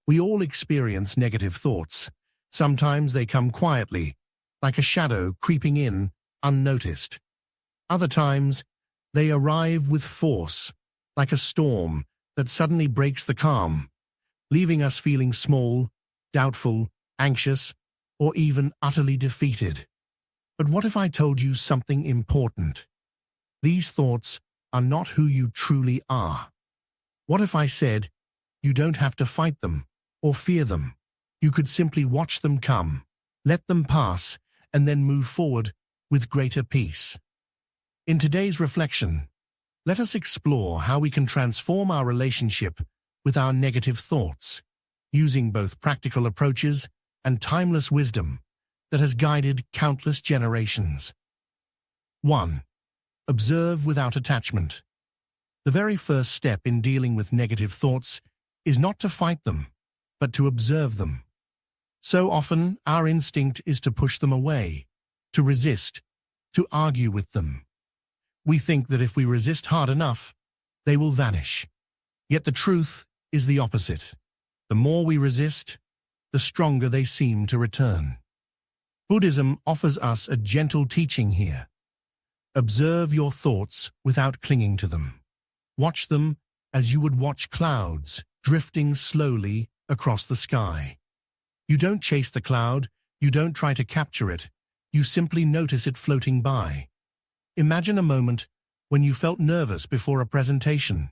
We all experience negative thoughts. Sometimes they come quietly, like a shadow creeping in, unnoticed. Other times, they arrive with force, like a storm that suddenly breaks the calm, leaving us feeling small, doubtful, anxious, or even utterly defeated. But what if I told you something important? These thoughts are not who you truly are. What if I said, you don't have to fight them or fear them? You could simply watch them come, let them pass, and then move forward with greater peace. In today's reflection, let us explore how we can transform our relationship with our negative thoughts, using both practical approaches and timeless wisdom that has guided countless generations. 1. Observe without attachment. The very first step in dealing with negative thoughts is not to fight them, but to observe them. So often, our instinct is to push them away, to resist, to argue with them. We think that if we resist hard enough, they will vanish. Yet the truth is the opposite. The more we resist, the stronger they seem to return. Buddhism offers us a gentle teaching here. Observe your thoughts without clinging to them. Watch them as you would watch clouds drifting slowly across the sky. You don't chase the cloud, you don't try to capture it, you simply notice it floating by. Imagine a moment when you felt nervous before a presentation,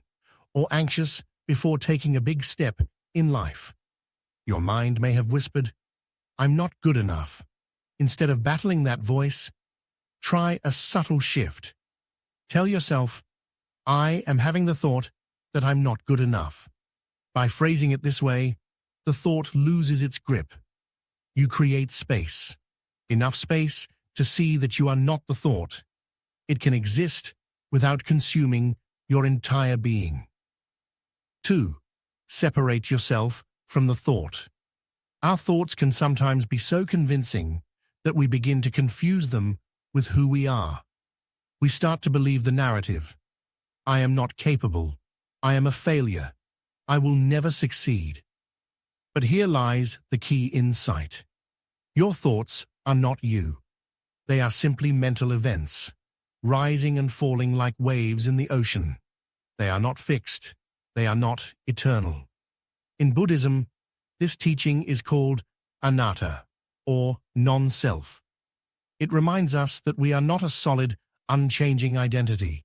or anxious before taking a big step in life. Your mind may have whispered, "I'm not good enough." Instead of battling that voice, try a subtle shift. Tell yourself, "I am having the thought that I'm not good enough." By phrasing it this way, the thought loses its grip. You create space, enough space to see that you are not the thought. It can exist without consuming your entire being. 2. Separate yourself from the thought. Our thoughts can sometimes be so convincing that we begin to confuse them with who we are. We start to believe the narrative. I am not capable. I am a failure. I will never succeed. But here lies the key insight. Your thoughts are not you. They are simply mental events, rising and falling like waves in the ocean. They are not fixed. They are not eternal. In Buddhism, this teaching is called anatta, or non-self. It reminds us that we are not a solid, unchanging identity.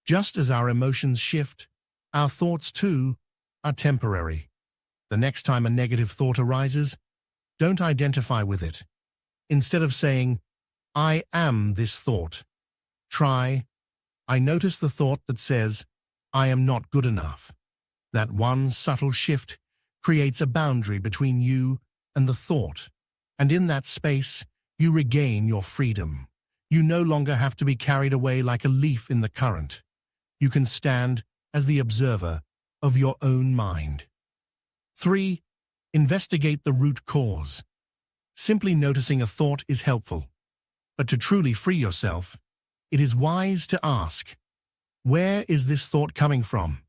Just as our emotions shift, our thoughts too are temporary. The next time a negative thought arises, don't identify with it. Instead of saying, "I am this thought," try, "I notice the thought that says, I am not good enough." That one subtle shift creates a boundary between you and the thought. And in that space, you regain your freedom. You no longer have to be carried away like a leaf in the current. You can stand as the observer of your own mind. 3. Investigate the root cause. Simply noticing a thought is helpful. But to truly free yourself, it is wise to ask, where is this thought coming from?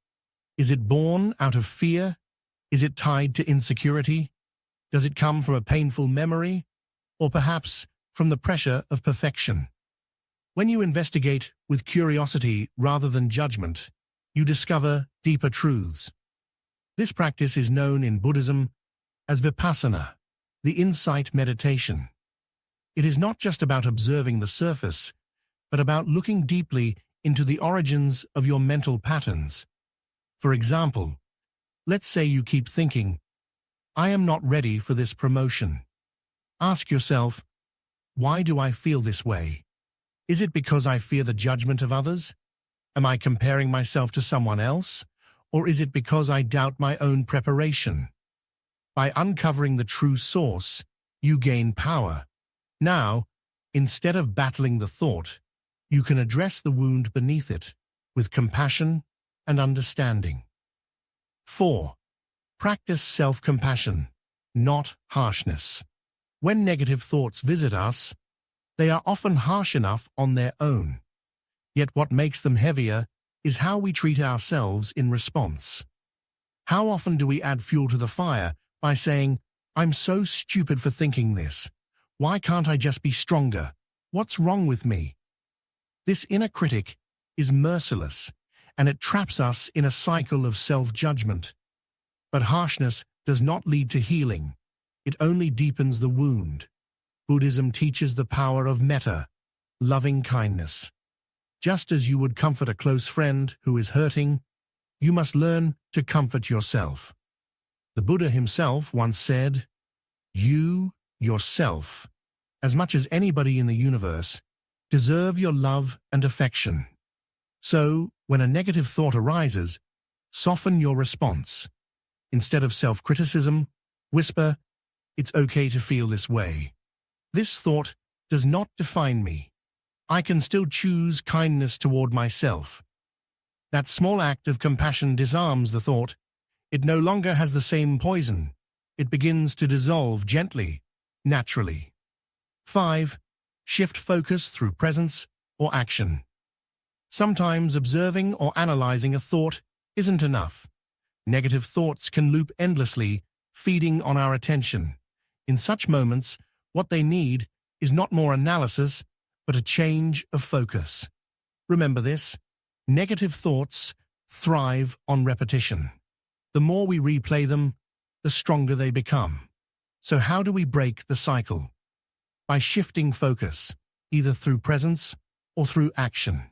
Is it born out of fear? Is it tied to insecurity? Does it come from a painful memory? Or perhaps from the pressure of perfection? When you investigate with curiosity rather than judgment, you discover deeper truths. This practice is known in Buddhism as vipassana, the insight meditation. It is not just about observing the surface, but about looking deeply into the origins of your mental patterns. For example, let's say you keep thinking, "I am not ready for this promotion." Ask yourself, why do I feel this way? Is it because I fear the judgment of others? Am I comparing myself to someone else? Or is it because I doubt my own preparation? By uncovering the true source, you gain power. Now, instead of battling the thought, you can address the wound beneath it with compassion and understanding. 4. Practice self-compassion, not harshness. When negative thoughts visit us, they are often harsh enough on their own. Yet what makes them heavier is how we treat ourselves in response. How often do we add fuel to the fire by saying, "I'm so stupid for thinking this. Why can't I just be stronger? What's wrong with me?" This inner critic is merciless, and it traps us in a cycle of self-judgment. But harshness does not lead to healing. It only deepens the wound. Buddhism teaches the power of metta, loving kindness. Just as you would comfort a close friend who is hurting, you must learn to comfort yourself. The Buddha himself once said, "You, yourself, as much as anybody in the universe, deserve your love and affection." So, when a negative thought arises, soften your response. Instead of self-criticism, whisper, "It's okay to feel this way. This thought does not define me. I can still choose kindness toward myself." That small act of compassion disarms the thought. It no longer has the same poison. It begins to dissolve gently, naturally. 5. Shift focus through presence or action. Sometimes observing or analyzing a thought isn't enough. Negative thoughts can loop endlessly, feeding on our attention. In such moments, what they need is not more analysis, but a change of focus. Remember this: negative thoughts thrive on repetition. The more we replay them, the stronger they become. So how do we break the cycle? By shifting focus, either through presence or through action.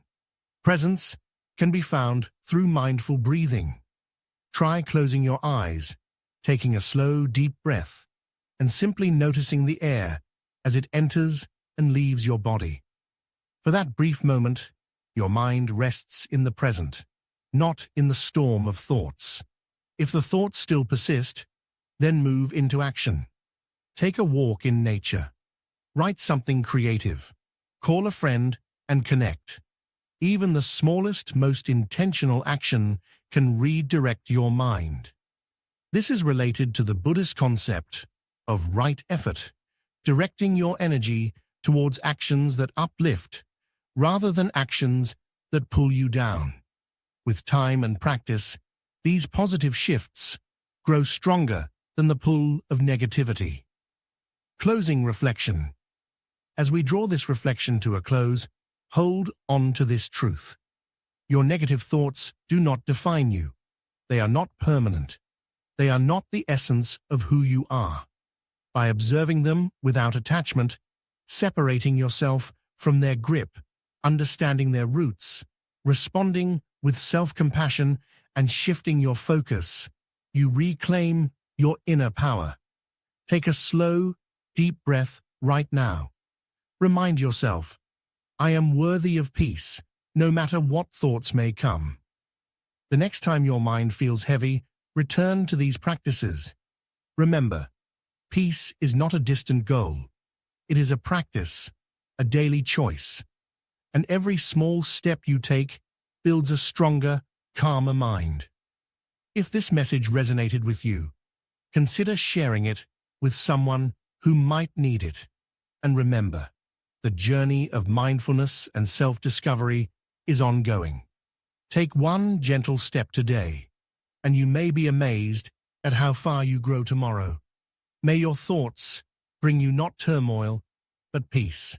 Presence can be found through mindful breathing. Try closing your eyes, taking a slow, deep breath, and simply noticing the air as it enters and leaves your body. For that brief moment, your mind rests in the present, not in the storm of thoughts. If the thoughts still persist, then move into action. Take a walk in nature. Write something creative. Call a friend and connect. Even the smallest, most intentional action can redirect your mind. This is related to the Buddhist concept of right effort, directing your energy towards actions that uplift, rather than actions that pull you down. With time and practice, these positive shifts grow stronger than the pull of negativity. Closing reflection. As we draw this reflection to a close, hold on to this truth. Your negative thoughts do not define you. They are not permanent. They are not the essence of who you are. By observing them without attachment, separating yourself from their grip, understanding their roots, responding with self-compassion, and shifting your focus, you reclaim your inner power. Take a slow, deep breath right now. Remind yourself, "I am worthy of peace, no matter what thoughts may come." The next time your mind feels heavy, return to these practices. Remember, peace is not a distant goal. It is a practice, a daily choice. And every small step you take builds a stronger, calmer mind. If this message resonated with you, consider sharing it with someone who might need it. And remember, the journey of mindfulness and self-discovery is ongoing. Take one gentle step today, and you may be amazed at how far you grow tomorrow. May your thoughts bring you not turmoil, but peace.